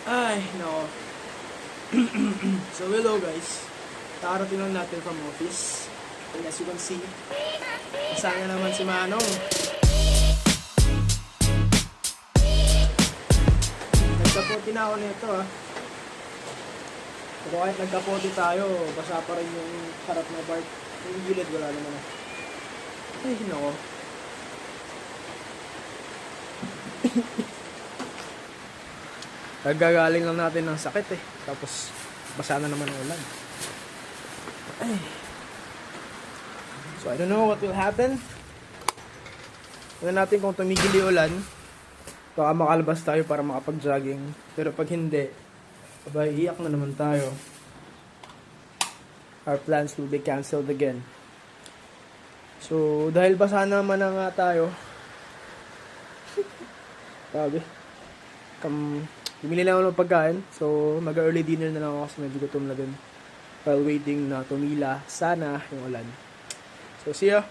Ay, no. So, hello guys. Takarating lang natin from office. And as you can see, kasama naman si Manong. Nagkapote na ako nito Pero kahit nagkapote tayo, basa pa rin yung harap na part. Yung gilid, wala naman Ay, nako. Gagaling lang natin ng sakit Tapos, basa na naman ang ulan. Ay. So, I don't know what will happen. Tignan natin kung tumigil yung ulan. Baka makalabas tayo para makapag-jogging. Pero pag hindi, abay, iyak na naman tayo. Our plans will be canceled again. So, dahil basa naman na nga tayo, sabi, bumili lang ako ng pagkain. So, mag-early dinner na lang ako kasi medyo gutom na din. While waiting na tumila sana yung ulan. So, see ya!